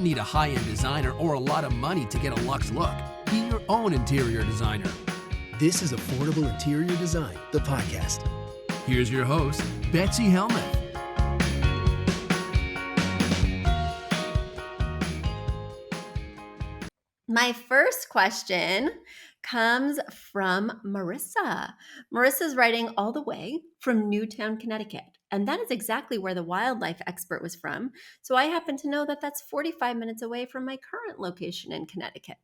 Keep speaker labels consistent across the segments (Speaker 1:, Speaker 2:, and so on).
Speaker 1: need a high-end designer or a lot of money to get a luxe look. Be your own interior designer.
Speaker 2: This is Affordable Interior Design, the podcast.
Speaker 1: Here's your host, Betsy Helmuth.
Speaker 3: My first question comes from Marissa. Marissa's writing all the way from Newtown, Connecticut. And that is exactly where the wildlife expert was from. So I happen to know that that's 45 minutes away from my current location in Connecticut.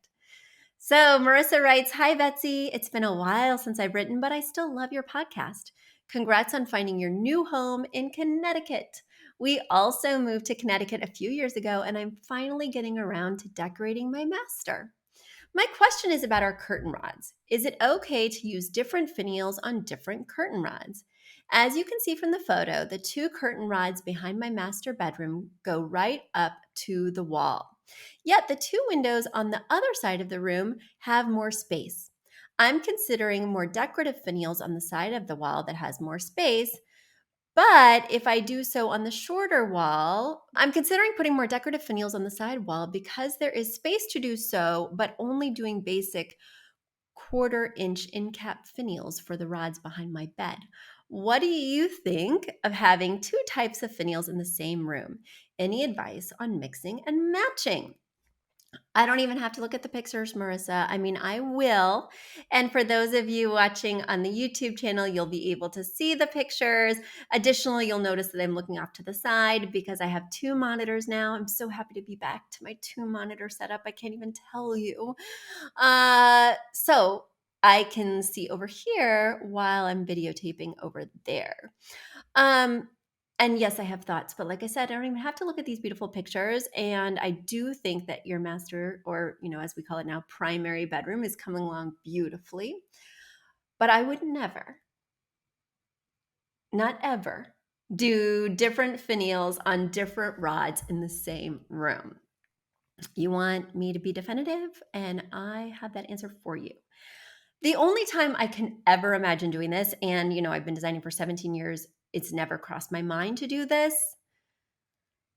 Speaker 3: So Marissa writes, "Hi, Betsy. It's been a while since I've written, but I still love your podcast. Congrats on finding your new home in Connecticut. We also moved to Connecticut a few years ago, and I'm finally getting around to decorating my master. My question is about our curtain rods. Is it okay to use different finials on different curtain rods? As you can see from the photo, the two curtain rods behind my master bedroom go right up to the wall. Yet the two windows on the other side of the room have more space. I'm considering more decorative finials on the side of the wall that has more space, but if I do so on the shorter wall, I'm considering putting more decorative finials on the side wall because there is space to do so, but only doing basic 1/4-inch in-cap finials for the rods behind my bed. What do you think of having two types of finials in the same room? Any advice on mixing and matching?" I don't even have to look at the pictures, Marissa. I mean, I will. And for those of you watching on the YouTube channel, you'll be able to see the pictures. Additionally, you'll notice that I'm looking off to the side because I have two monitors now. I'm so happy to be back to my two monitor setup. I can't even tell you. So I can see over here while I'm videotaping over there. And yes, I have thoughts, but like I said, I don't even have to look at these beautiful pictures. And I do think that your master, or, as we call it now, primary bedroom, is coming along beautifully. But I would never, not ever, do different finials on different rods in the same room. You want me to be definitive, and I have that answer for you. The only time I can ever imagine doing this, and I've been designing for 17 years, it's never crossed my mind to do this,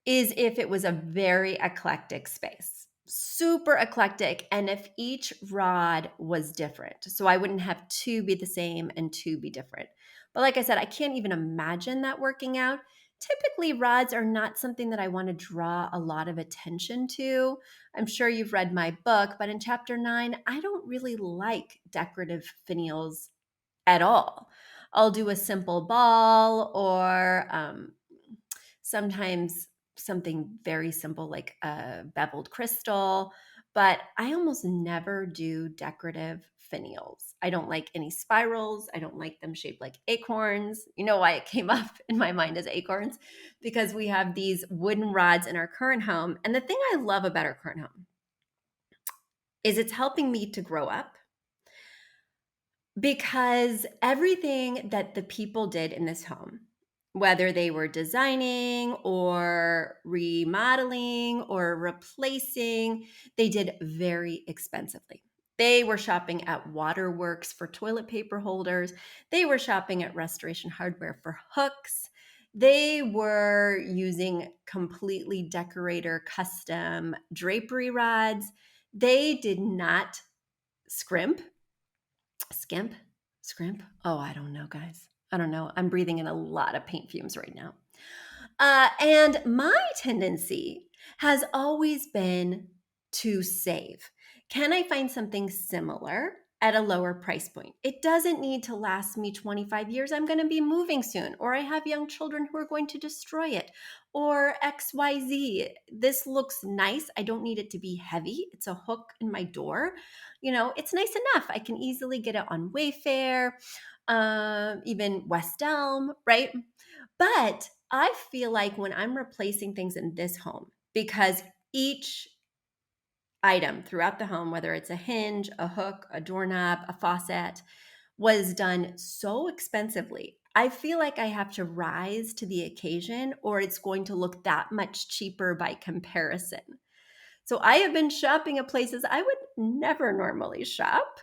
Speaker 3: is if it was a very eclectic space, super eclectic, and if each rod was different. So I wouldn't have two be the same and two be different. But like I said, I can't even imagine that working out. Typically, rods are not something that I want to draw a lot of attention to. I'm sure you've read my book, but in chapter 9, I don't really like decorative finials at all. I'll do a simple ball or sometimes something very simple like a beveled crystal, but I almost never do decorative finials. I don't like any spirals. I don't like them shaped like acorns. You know why it came up in my mind as acorns? Because we have these wooden rods in our current home. And the thing I love about our current home is it's helping me to grow up, because everything that the people did in this home, whether they were designing or remodeling or replacing, they did very expensively. They were shopping at Waterworks for toilet paper holders. They were shopping at Restoration Hardware for hooks. They were using completely decorator custom drapery rods. They did not skimp. Oh, I don't know, guys. I don't know. I'm breathing in a lot of paint fumes right now. And my tendency has always been to save. Can I find something similar at a lower price point? It doesn't need to last me 25 years. I'm going to be moving soon, or I have young children who are going to destroy it, or XYZ. This looks nice. I don't need it to be heavy. It's a hook in my door. It's nice enough. I can easily get it on Wayfair, even West Elm, right? But I feel like when I'm replacing things in this home, because each item throughout the home, whether it's a hinge, a hook, a doorknob, a faucet, was done so expensively, I feel like I have to rise to the occasion, or it's going to look that much cheaper by comparison. So I have been shopping at places I would never normally shop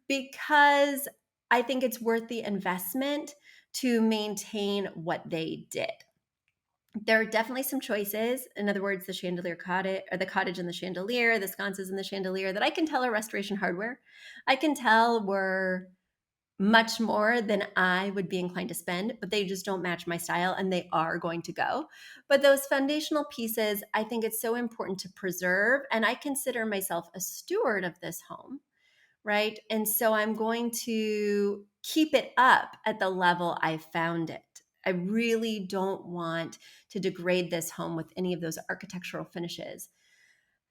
Speaker 3: because I think it's worth the investment to maintain what they did. There are definitely some choices. In other words, the chandelier cottage, or the cottage and the chandelier, the sconces and the chandelier, that I can tell are Restoration Hardware. I can tell were much more than I would be inclined to spend, but they just don't match my style and they are going to go. But those foundational pieces, I think it's so important to preserve. And I consider myself a steward of this home, right? And so I'm going to keep it up at the level I found it. I really don't want to degrade this home with any of those architectural finishes.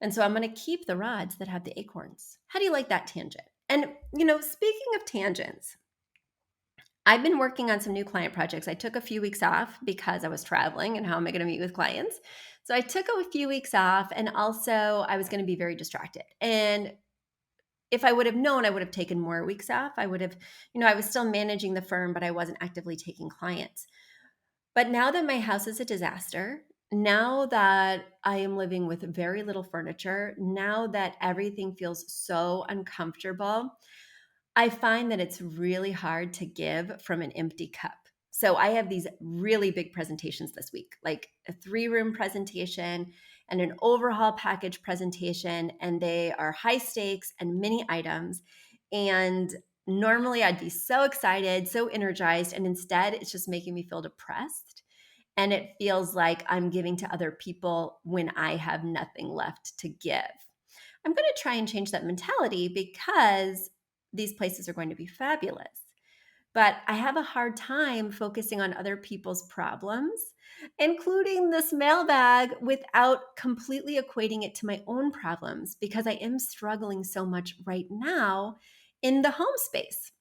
Speaker 3: And so I'm going to keep the rods that have the acorns. How do you like that tangent? And, speaking of tangents, I've been working on some new client projects. I took a few weeks off because I was traveling, and how am I going to meet with clients? So I took a few weeks off, and also I was going to be very distracted. And if I would have known, I would have taken more weeks off. I would have, I was still managing the firm, but I wasn't actively taking clients. But now that my house is a disaster, now that I am living with very little furniture, now that everything feels so uncomfortable, I find that it's really hard to give from an empty cup. So I have these really big presentations this week, like a 3-room presentation and an overhaul package presentation, and they are high stakes and many items. And normally I'd be so excited, so energized, and instead it's just making me feel depressed. And it feels like I'm giving to other people when I have nothing left to give. I'm going to try and change that mentality because these places are going to be fabulous. But I have a hard time focusing on other people's problems, including this mailbag, without completely equating it to my own problems, because I am struggling so much right now in the home space.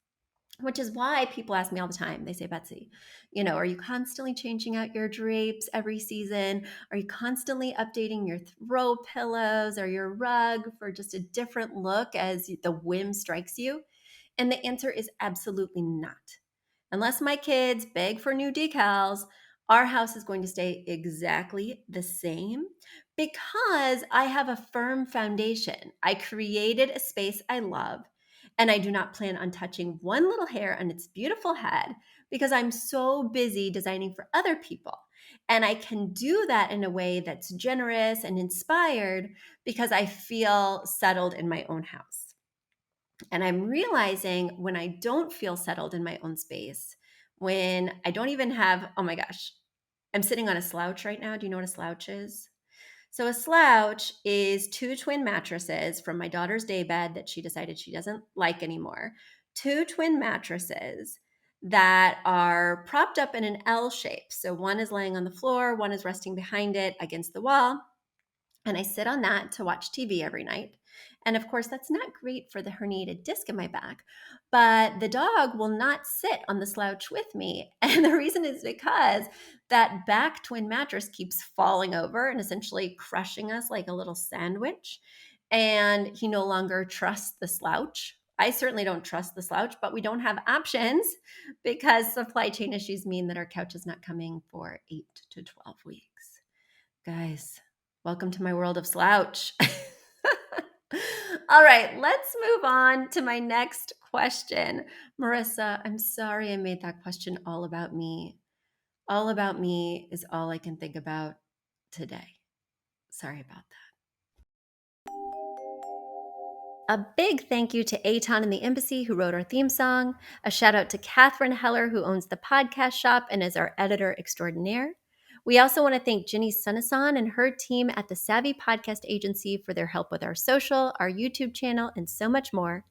Speaker 3: Which is why people ask me all the time. They say, Betsy, are you constantly changing out your drapes every season? Are you constantly updating your throw pillows or your rug for just a different look as the whim strikes you? And the answer is absolutely not. Unless my kids beg for new decals, our house is going to stay exactly the same because I have a firm foundation. I created a space I love, and I do not plan on touching one little hair on its beautiful head because I'm so busy designing for other people. And I can do that in a way that's generous and inspired because I feel settled in my own house. And I'm realizing when I don't feel settled in my own space, when I don't even have, oh my gosh, I'm sitting on a slouch right now. Do you know what a slouch is? So a slouch is 2 twin mattresses from my daughter's daybed that she decided she doesn't like anymore. 2 twin mattresses that are propped up in an L shape. So one is laying on the floor, one is resting behind it against the wall. And I sit on that to watch TV every night. And of course, that's not great for the herniated disc in my back, but the dog will not sit on the slouch with me. And the reason is because that back twin mattress keeps falling over and essentially crushing us like a little sandwich. And he no longer trusts the slouch. I certainly don't trust the slouch, but we don't have options because supply chain issues mean that our couch is not coming for 8 to 12 weeks. Guys, welcome to my world of slouch. All right, let's move on to my next question. Marissa, I'm sorry I made that question all about me. All about me is all I can think about today. Sorry about that. A big thank you to Aton and the Embassy who wrote our theme song. A shout out to Catherine Heller who owns the podcast shop and is our editor extraordinaire. We also want to thank Ginny Sunasan and her team at the Savvy Podcast Agency for their help with our social, our YouTube channel, and so much more.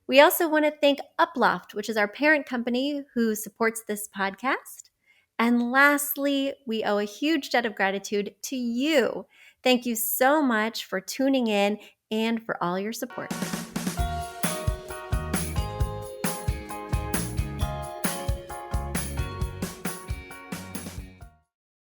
Speaker 3: We also want to thank Uploft, which is our parent company who supports this podcast. And lastly, we owe a huge debt of gratitude to you. Thank you so much for tuning in and for all your support.